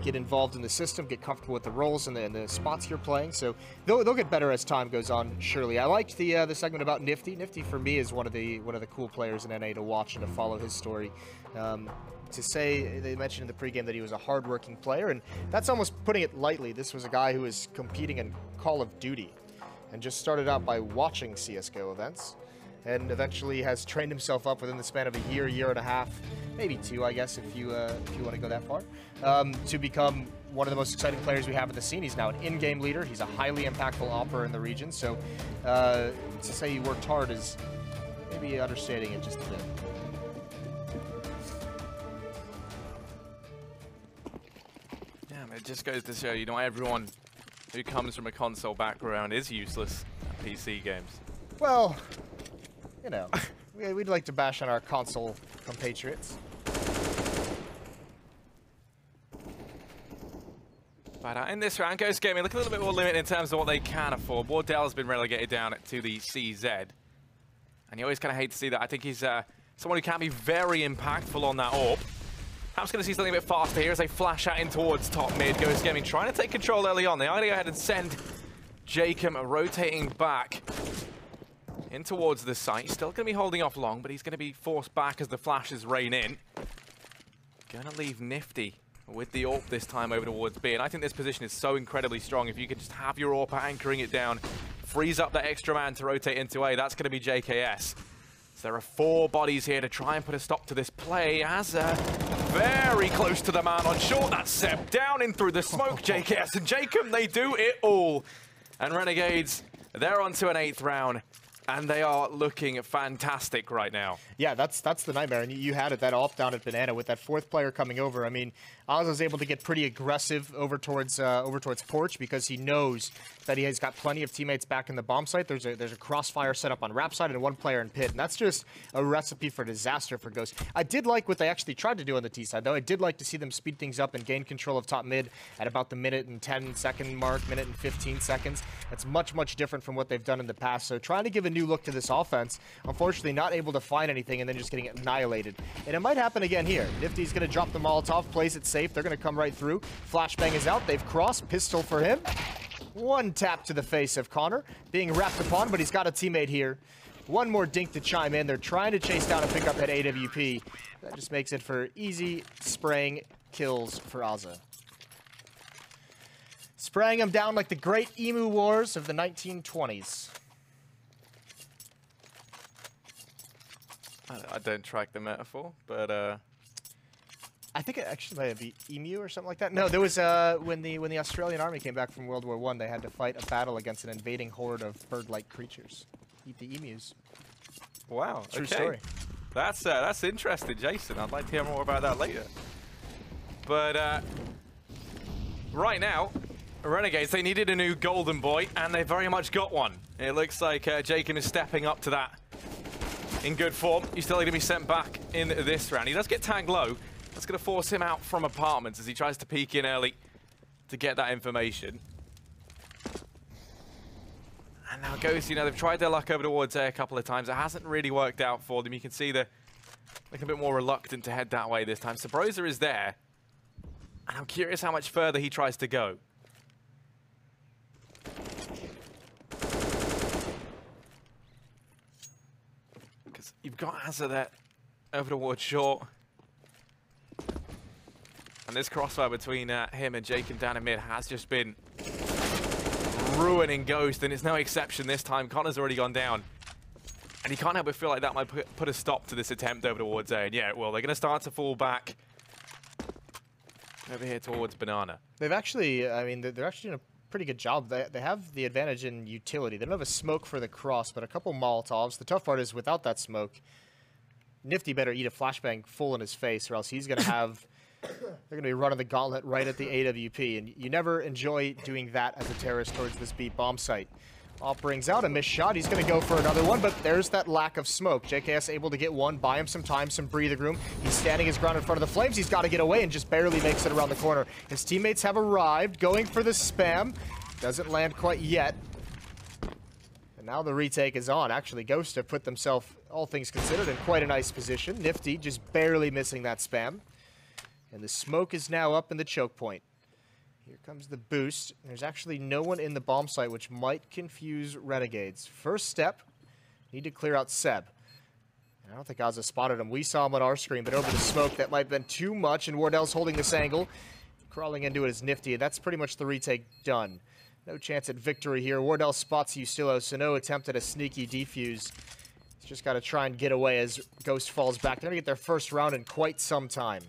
get involved in the system, get comfortable with the roles and the spots you're playing. So they'll get better as time goes on, surely. I liked the segment about Nifty. Nifty for me is one of the cool players in NA to watch and to follow his story. To say, they mentioned in the pregame that he was a hardworking player, and that's almost putting it lightly. This was a guy who was competing in Call of Duty and just started out by watching CSGO events, and eventually has trained himself up within the span of a year and a half, maybe 2, I guess, if you want to go that far, to become one of the most exciting players we have in the scene. He's now an in-game leader. He's a highly impactful opera in the region. So to say he worked hard is maybe understating it just a bit. Yeah, it just goes to show, you know, everyone who comes from a console background is useless at PC games. Well, you know, we'd like to bash on our console compatriots. But in this round, Ghost Gaming look a little bit more limited in terms of what they can afford. Wardell's been relegated down to the CZ. And you always kind of hate to see that. I think he's someone who can be very impactful on that AWP. Perhaps going to see something a bit faster here as they flash out in towards top mid. Ghost Gaming trying to take control early on. They are going to go ahead and send Jacob rotating back in towards the site. He's still going to be holding off long, but he's going to be forced back as the flashes rain in. Going to leave Nifty with the AWP this time over towards B. And I think this position is so incredibly strong. If you can just have your AWP anchoring it down, freeze up that extra man to rotate into A, that's going to be JKS. So there are 4 bodies here to try and put a stop to this play as very close to the man on short. That's Seb down in through the smoke. JKS and Jacob, they do it all. And Renegades, they're on to an 8th round. And they are looking fantastic right now. Yeah, that's the nightmare. And you had it, that AWP down at Banana with that 4th player coming over. I mean, Oz was able to get pretty aggressive over towards Porch because he knows that he has got plenty of teammates back in the bomb site. There's a crossfire set up on Rap side and 1 player in pit. And that's just a recipe for disaster for Ghost. I did like what they actually tried to do on the T side, though. I did like to see them speed things up and gain control of top mid at about the minute and 10-second mark, minute and 15 seconds. That's much, much different from what they've done in the past. So trying to give a new look to this offense, unfortunately not able to find anything and then just getting annihilated. And it might happen again here. Nifty's going to drop the Molotov, plays it safe. They're going to come right through. Flashbang is out. They've crossed. Pistol for him. 1 tap to the face of Connor, being wrapped upon, but he's got a teammate here. 1 more dink to chime in. They're trying to chase down and pick up that AWP. That just makes it for easy spraying kills for Azza. Spraying them down like the great Emu Wars of the 1920s. I don't track the metaphor, but I think it actually might be Emu or something like that. No, there was when the Australian army came back from World War I, they had to fight a battle against an invading horde of bird-like creatures. Eat the emus. wow, True okay. story. That's interesting, Jason. I'd like to hear more about that later. But right now, Renegades, they needed a new golden boy, and they very much got one. It looks like Jacob is stepping up to that in good form. He's still going to be sent back in this round. He does get tagged low. That's going to force him out from apartments as he tries to peek in early to get that information. And now Ghost, you know, they've tried their luck over towards A a couple of times. It hasn't really worked out for them. You can see they're looking a bit more reluctant to head that way this time. Sabrosa is there. And I'm curious how much further he tries to go. Because you've got Azza there over towards short. And this crossfire between him and Jacob down in mid has just been ruining Ghost, and it's no exception this time. Connor's already gone down. And you can't help but feel like that might put a stop to this attempt over towards A. And yeah, well, they're going to start to fall back over here towards Banana. They've actually, I mean, they're actually doing a pretty good job. They have the advantage in utility. They don't have a smoke for the cross, but a couple Molotovs. The tough part is without that smoke, Nifty better eat a flashbang full in his face, or else he's going to have... They're going to be running the gauntlet right at the AWP, and you never enjoy doing that as a terrorist towards this B bomb site. Op brings out a missed shot. He's going to go for another one, but there's that lack of smoke. JKS able to get one, buy him some time, some breathing room. He's standing his ground in front of the flames. He's got to get away and just barely makes it around the corner. His teammates have arrived, going for the spam. Doesn't land quite yet. And now the retake is on. Actually, Ghost have put themselves, all things considered, in quite a nice position. Nifty just barely missing that spam. And the smoke is now up in the choke point. Here comes the boost. There's actually no one in the bomb site, which might confuse Renegades. First step, need to clear out Seb. And I don't think Azza spotted him. We saw him on our screen, but over the smoke, that might have been too much, and Wardell's holding this angle. Crawling into it is Nifty, and that's pretty much the retake done. No chance at victory here. Wardell spots Ustillo, so no attempt at a sneaky defuse. He's just got to try and get away as Ghost falls back. They're going to get their first round in quite some time.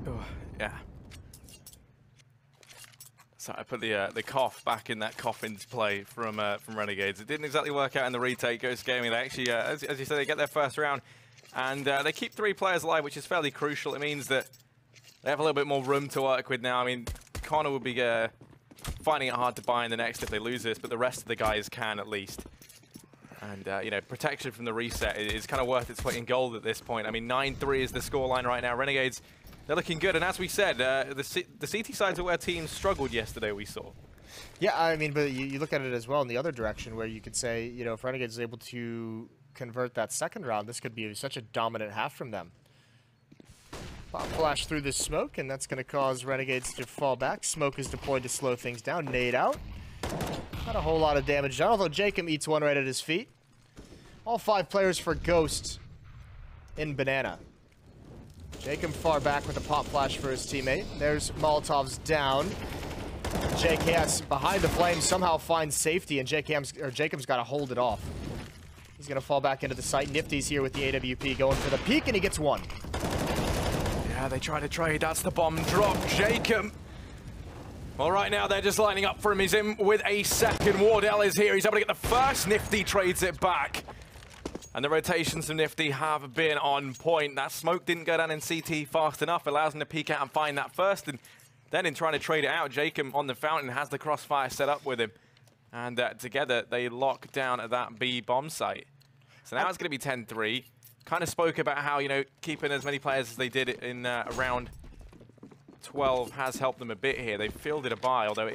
Oh, yeah. So I put the cough back in that coffin's play from Renegades. It didn't exactly work out in the retake. Ghost Gaming, they actually, as you said, they get their first round, and they keep 3 players alive, which is fairly crucial. It means that they have a little bit more room to work with now. I mean, Connor will be finding it hard to buy in the next if they lose this, but the rest of the guys can at least. And, you know, protection from the reset is kind of worth its weight in gold at this point. I mean, 9-3 is the scoreline right now. Renegades, they're looking good. And as we said, the CT sides are where teams struggled yesterday, we saw. Yeah, I mean, but you look at it as well in the other direction, where you could say, you know, if Renegades is able to convert that second round, this could be such a dominant half from them. Pop flash through the smoke, and that's going to cause Renegades to fall back. Smoke is deployed to slow things down. Nade out. Not a whole lot of damage done, although Jacob eats one right at his feet. All 5 players for Ghost in Banana. Jacob far back with a pop flash for his teammate. There's Molotov's down. JKS behind the flames somehow finds safety, and Jacob's got to hold it off. He's going to fall back into the site. Nifty's here with the AWP going for the peek, and he gets one. Yeah, they try to trade. That's the bomb drop. Jacob. Well, right now they're just lining up for him. He's in with a second. Wardell is here. He's able to get the first. Nifty trades it back. And the rotations from Nifty have been on point. That smoke didn't go down in CT fast enough. Allows him to peek out and find that first. And then in trying to trade it out, Jacob on the fountain has the crossfire set up with him. And together they lock down at that B bomb site. So now it's going to be 10-3. Kind of spoke about how, you know, keeping as many players as they did in round 12 has helped them a bit here. They've fielded a buy, although it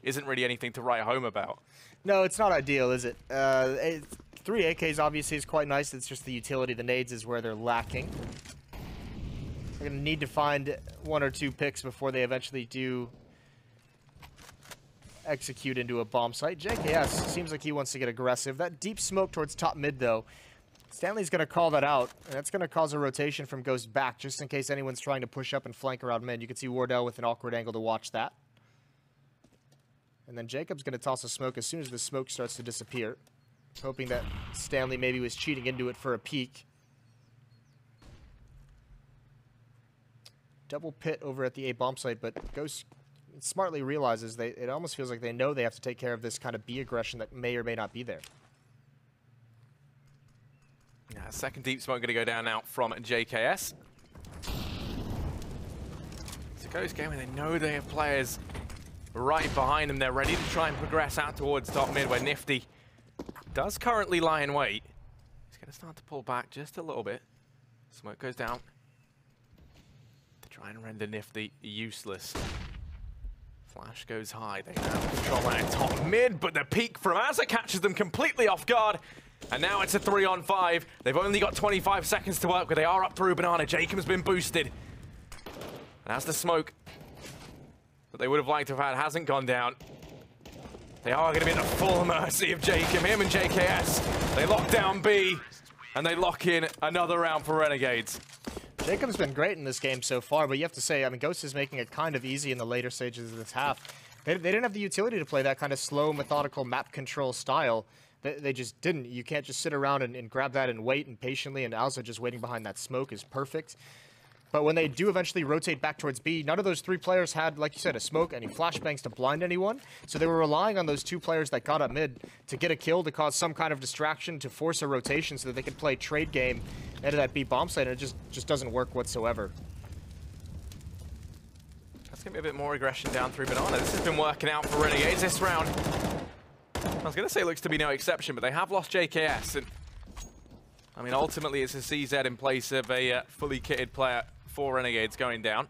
isn't really anything to write home about. No, it's not ideal, is it? 3 AKs obviously is quite nice. It's just the utility. The nades is where they're lacking. They're going to need to find 1 or 2 picks before they eventually do execute into a bomb site. JKS seems like he wants to get aggressive. That deep smoke towards top mid, though, Stanley's going to call that out, and that's going to cause a rotation from Ghost back, just in case anyone's trying to push up and flank around mid. You can see Wardell with an awkward angle to watch that. And then Jacob's going to toss a smoke as soon as the smoke starts to disappear, hoping that Stanley maybe was cheating into it for a peek. Double pit over at the A bomb site, but Ghost smartly realizes it almost feels like they know they have to take care of this kind of B aggression that may or may not be there. Yeah, second deep smoke going to go down now from JKS. It's a Ghost game, and they know they have players right behind them. They're ready to try and progress out towards top mid, where Nifty does currently lie in wait. He's going to start to pull back just a little bit. Smoke goes down to try and render Nifty useless. Flash goes high. They now control that top mid, but the peek from Azza catches them completely off guard. And now it's a 3-on-5. They've only got 25 seconds to work with. They are up through Banana. Jacob's been boosted. And as the smoke that they would have liked to have had hasn't gone down, they are going to be at the full mercy of Jacob. Him and JKS. They lock down B, and they lock in another round for Renegades. Jacob's been great in this game so far, but you have to say, I mean, Ghost is making it kind of easy in the later stages of this half. They didn't have the utility to play that kind of slow, methodical map control style. They just didn't. You can't just sit around and grab that and wait and patiently, and Alza just waiting behind that smoke is perfect. But when they do eventually rotate back towards B, none of those 3 players had, like you said, a smoke, any flashbangs to blind anyone. So they were relying on those 2 players that got up mid to get a kill, to cause some kind of distraction, to force a rotation so that they could play trade game into that B bomb site, and it just doesn't work whatsoever. That's going to be a bit more aggression down through Banana. This has been working out for Renegades this round. I was going to say it looks to be no exception, but they have lost JKS. And I mean, ultimately, it's a CZ in place of a fully kitted player for Renegades going down.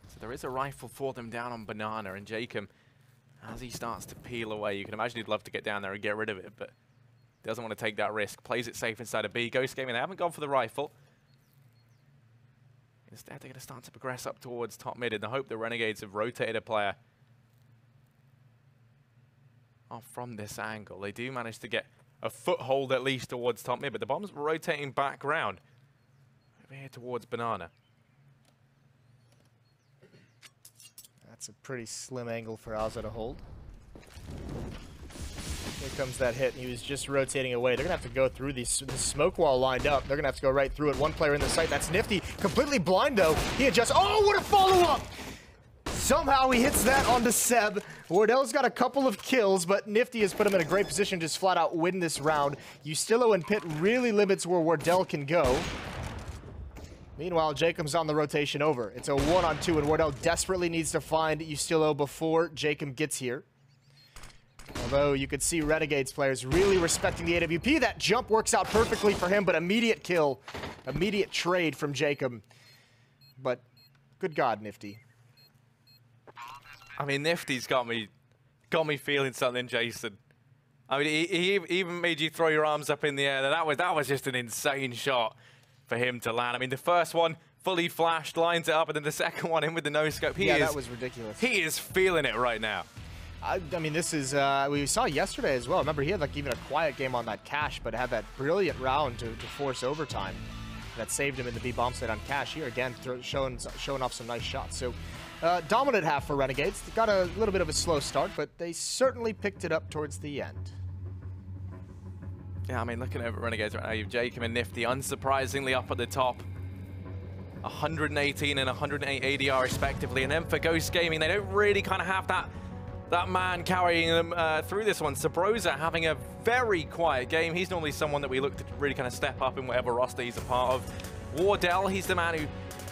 So there is a rifle for them down on Banana, and Jacob, as he starts to peel away, you can imagine he'd love to get down there and get rid of it, but doesn't want to take that risk. Plays it safe inside of B. Ghost Gaming, they haven't gone for the rifle. Instead, they're going to start to progress up towards top mid in the hope that Renegades have rotated a player off from this angle. They do manage to get a foothold at least towards top mid, but the bomb's rotating back round over here towards Banana. That's a pretty slim angle for Alza to hold. Here comes that hit, and he was just rotating away. They're going to have to go through the smoke wall lined up. They're going to have to go right through it. 1 player in the site. That's Nifty. Completely blind, though. He adjusts. Oh, what a follow-up! Somehow he hits that onto Seb. Wardell's got a couple of kills, but Nifty has put him in a great position to just flat out win this round. Ustillo and Pitt really limits where Wardell can go. Meanwhile, Jacob's on the rotation over. It's a 1-on-2, and Wardell desperately needs to find Ustillo before Jacob gets here. Although you could see Renegades players really respecting the AWP. That jump works out perfectly for him, but immediate kill, immediate trade from Jacob. But good God, Nifty. I mean, Nifty's got me feeling something, Jason. I mean, he even made you throw your arms up in the air. That was just an insane shot for him to land. I mean, the first one fully flashed, lines it up, and then the second one in with the no-scope. That was ridiculous. He is feeling it right now. I mean, this is, we saw yesterday as well. Remember, he had like even a quiet game on that Cash, but had that brilliant round to force overtime that saved him in the B bomb site on Cash. Here again, showing off some nice shots. So dominant half for Renegades. They got a little bit of a slow start, but they certainly picked it up towards the end. Yeah, I mean, looking over at Renegades right now, you've Jacob and Nifty unsurprisingly up at the top. 118 and 108 ADR respectively. And then for Ghost Gaming, they don't really kind of have that man carrying them through this one. Sabrosa having a very quiet game. He's normally someone that we look to really kind of step up in whatever roster he's a part of. Wardell, he's the man who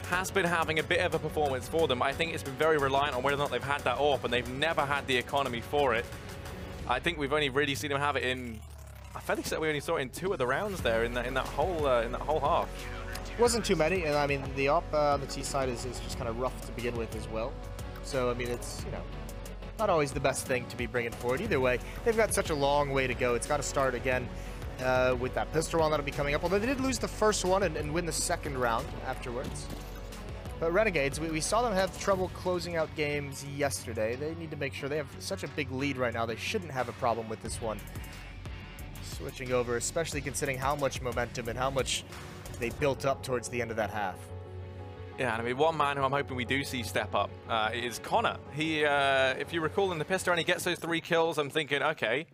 has been having a bit of a performance for them. I think it's been very reliant on whether or not they've had that AWP, and they've never had the economy for it. I think we've only really seen them have it in, I felt like we only saw it in 2 of the rounds there in that whole half. Wasn't too many, and I mean the AWP on the T side is just kind of rough to begin with as well. So I mean it's, you know, not always the best thing to be bringing forward. Either way, they've got such a long way to go. It's got to start again with that pistol round that'll be coming up. Although they did lose the first one and win the second round afterwards. But Renegades, we saw them have trouble closing out games yesterday. They need to make sure they have such a big lead right now. They shouldn't have a problem with this one. Switching over, especially considering how much momentum and how much they built up towards the end of that half. Yeah, and I mean, one man who I'm hoping we do see step up is Connor. He, if you recall in the pistol round, he gets those 3 kills. I'm thinking, okay,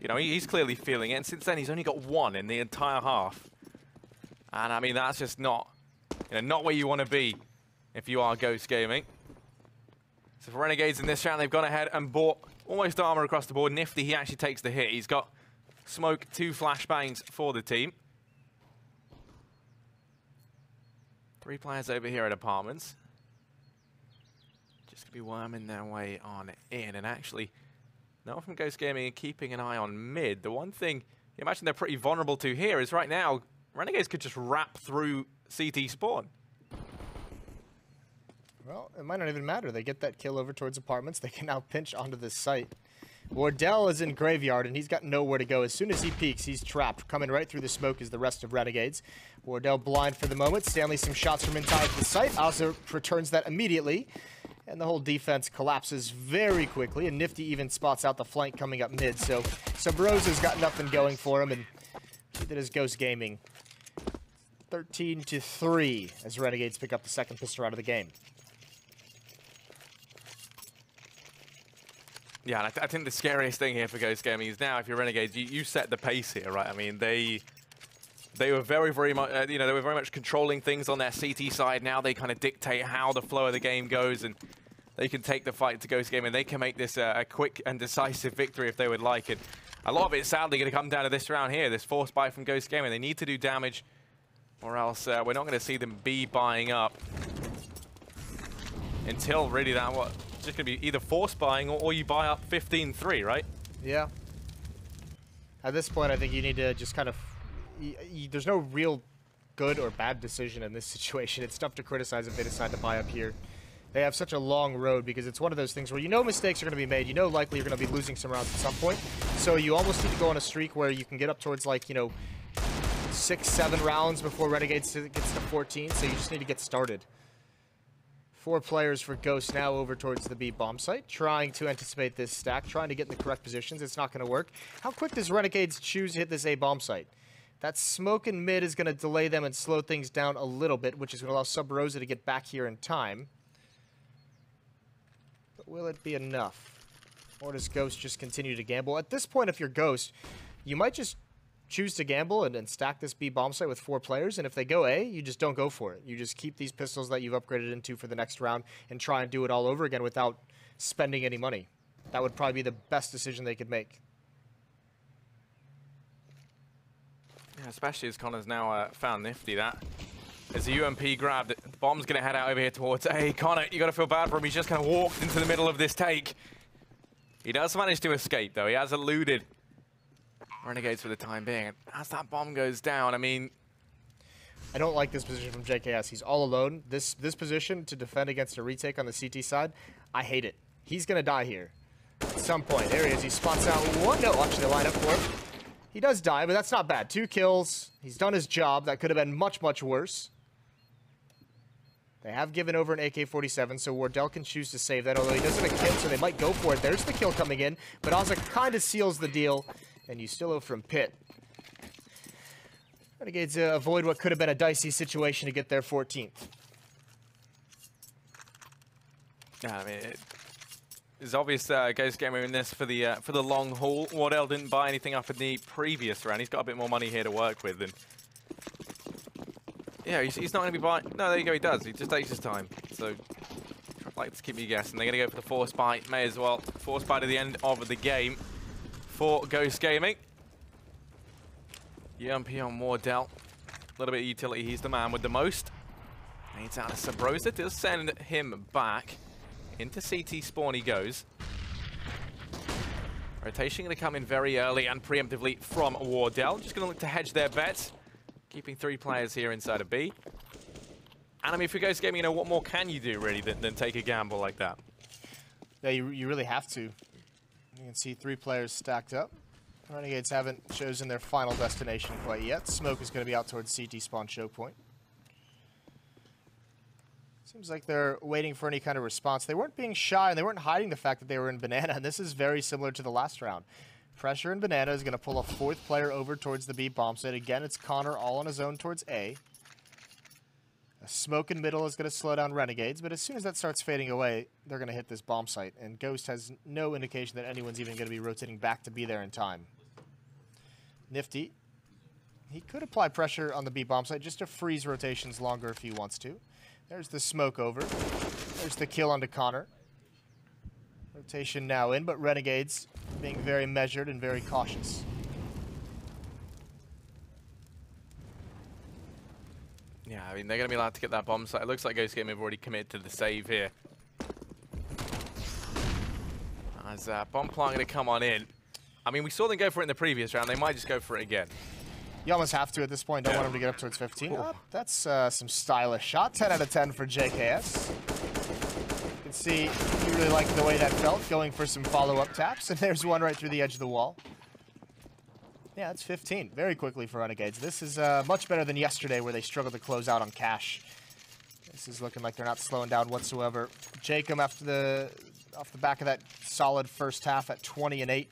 you know, he's clearly feeling it. And since then, he's only got 1 in the entire half. And I mean, that's just not, you know, not where you want to be if you are Ghost Gaming. So for Renegades in this round, they've gone ahead and bought almost armor across the board. Nifty, he actually takes the hit. He's got smoke, 2 flashbangs for the team. 3 players over here at apartments. Just gonna be worming their way on in, and actually, no one from Ghost Gaming and keeping an eye on mid. The one thing you imagine they're pretty vulnerable to here is right now, Renegades could just wrap through CT spawn. Well, it might not even matter. They get that kill over towards apartments. They can now pinch onto this site. Wardell is in Graveyard, and he's got nowhere to go. As soon as he peeks, he's trapped. Coming right through the smoke is the rest of Renegades. Wardell blind for the moment. Stanley some shots from inside the site. Also returns that immediately. And the whole defense collapses very quickly, and Nifty even spots out the flank coming up mid. So Sabrosa's got nothing going for him, and neither does Ghost Gaming. 13-3 as Renegades pick up the second pistol out of the game. Yeah, and I think the scariest thing here for Ghost Gaming is now, if you're Renegades, you set the pace here, right? I mean, they were very much, you know, they were very much controlling things on their CT side. Now they kind of dictate how the flow of the game goes, and they can take the fight to Ghost Gaming. They can make this a quick and decisive victory if they would like it. A lot of it, sadly, going to come down to this round here, this force buy from Ghost Gaming. They need to do damage, or else we're not going to see them be buying up until really that what. Just going to be either force buying or you buy up 15-3, right? Yeah. At this point, I think you need to just kind of... there's no real good or bad decision in this situation. It's tough to criticize if they decide to buy up here. They have such a long road because it's one of those things where you know mistakes are going to be made. You know likely you're going to be losing some rounds at some point. So you almost need to go on a streak where you can get up towards, like, you know, 6-7 rounds before Renegades gets to 14. So you just need to get started. 4 players for Ghost now over towards the B bomb site, trying to anticipate this stack, trying to get in the correct positions. It's not going to work. How quick does Renegades choose to hit this A bomb site? That smoke in mid is going to delay them and slow things down a little bit, which is going to allow Sub Rosa to get back here in time. But will it be enough? Or does Ghost just continue to gamble? At this point, if you're Ghost, you might just choose to gamble and stack this B bomb site with 4 players, and if they go A, you just don't go for it. You just keep these pistols that you've upgraded into for the next round and try and do it all over again without spending any money. That would probably be the best decision they could make. Yeah, especially as Connor's now found Nifty that. As the UMP grabbed, the bomb's going to head out over here towards A. Connor, you got to feel bad for him. He's just kind of walked into the middle of this take. He does manage to escape, though. He has eluded Renegades for the time being. As that bomb goes down, I mean... I don't like this position from JKS. He's all alone. This position to defend against a retake on the CT side, I hate it. He's going to die here at some point. There he is. He spots out one. No, actually, the lineup for him. He does die, but that's not bad. 2 kills. He's done his job. That could have been much, much worse. They have given over an AK-47, so Wardell can choose to save that, although he doesn't have a kill, so they might go for it. There's the kill coming in, but Ozza kind of seals the deal. And you still owe from Pit. Renegades avoid what could have been a dicey situation to get their 14th. Yeah, I mean, it's obvious Ghost Gamer in this for the long haul. Wardell didn't buy anything up in the previous round. He's got a bit more money here to work with. And yeah, he's not going to be buying... No, there you go, he does. He just takes his time. So, I'd like to keep you guessing. They're going to go for the force buy. May as well. Force buy to the end of the game for Ghost Gaming. UMP on Wardell. A little bit of utility. He's the man with the most. Needs out of Sub Rosa. Does send him back. Into CT spawn he goes. Rotation going to come in very early and preemptively from Wardell. Just going to look to hedge their bets. Keeping 3 players here inside of B. And I mean, for Ghost Gaming, you know, what more can you do really than take a gamble like that? Yeah, you really have to. You can see 3 players stacked up. Renegades haven't chosen their final destination quite yet. Smoke is going to be out towards CT spawn choke point. Seems like they're waiting for any kind of response. They weren't being shy, and they weren't hiding the fact that they were in Banana, and this is very similar to the last round. Pressure in Banana is going to pull a 4th player over towards the B bomb site. Again, it's Connor all on his own towards A. A smoke in middle is going to slow down Renegades, but as soon as that starts fading away, they're going to hit this bomb site. And Ghost has no indication that anyone's even going to be rotating back to be there in time. Nifty. He could apply pressure on the B bomb site just to freeze rotations longer if he wants to. There's the smoke over. There's the kill onto Connor. Rotation now in, but Renegades being very measured and very cautious. Yeah, I mean, they're going to be allowed to get that bomb site. It looks like Ghost Gaming have already committed to the save here. As bomb plant going to come on in. I mean, we saw them go for it in the previous round. They might just go for it again. You almost have to at this point. Don't want him to get up towards 15. Oh, that's some stylish shot. 10 out of 10 for JKS. You can see he really liked the way that felt, going for some follow-up taps. And there's one right through the edge of the wall. Yeah, that's 15. Very quickly for Renegades. This is much better than yesterday where they struggled to close out on cash. This is looking like they're not slowing down whatsoever. Jacob off the back of that solid first half at 20 and 8.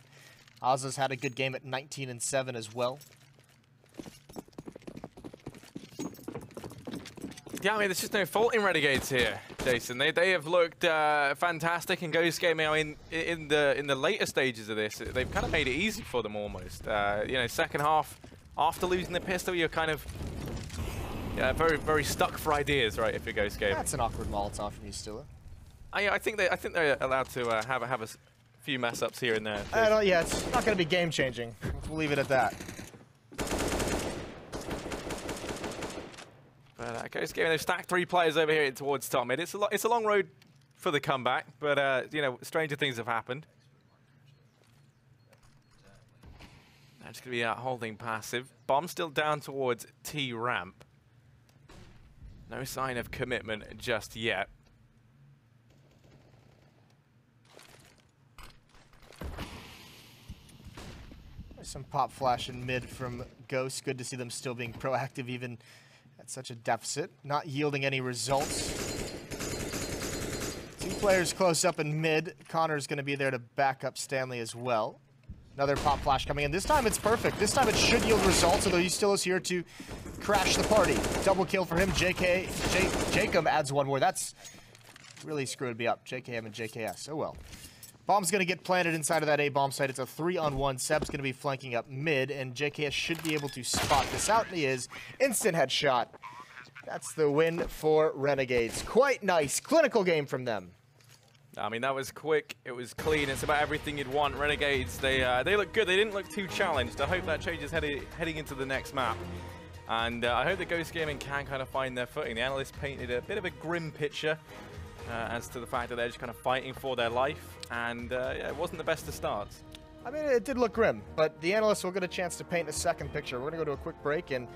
Ozza's had a good game at 19 and 7 as well. Yeah, I mean, there's just no fault in Renegades here, Jason. They have looked fantastic in Ghost Gaming. I mean, in the later stages of this, they've kind of made it easy for them almost. You know, second half, after losing the pistol, you're kind of very, very stuck for ideas, right? If you're Ghost Gaming. That's an awkward Molotov from you, Stilla. I think they're allowed to have a few mess ups here and there. Yeah, it's not going to be game changing. We'll leave it at that. But Ghost Gaming, they've stacked 3 players over here towards top mid. It's a long road for the comeback, but you know, stranger things have happened. That's going to be holding passive. Bomb still down towards T ramp. No sign of commitment just yet. Some pop flash in mid from Ghost. Good to see them still being proactive even at such a deficit. Not yielding any results. 2 players close up in mid. Connor's going to be there to back up Stanley as well. Another pop flash coming in. This time it's perfect. This time it should yield results, although he still is here to crash the party. Double kill for him. Jacob adds 1 more. That's really screwed me up. JKM and JKS. Oh well. Bomb's going to get planted inside of that A-bomb site. It's a 3-on-1. Seb's going to be flanking up mid, and JKS should be able to spot this out, and he is. Instant headshot. That's the win for Renegades. Quite nice. Clinical game from them. I mean, that was quick. It was clean. It's about everything you'd want. Renegades, they look good. They didn't look too challenged. I hope that changes heading into the next map. And I hope that Ghost Gaming can kind of find their footing. The analysts painted a bit of a grim picture as to the fact that they're just kind of fighting for their life. And yeah, it wasn't the best of starts. I mean, it did look grim, but the analysts will get a chance to paint a second picture. We're going to go to a quick break, and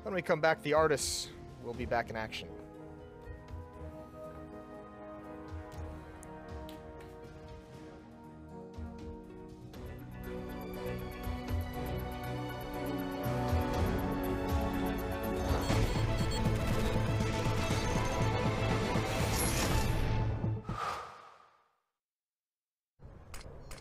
when we come back, the artists will be back in action.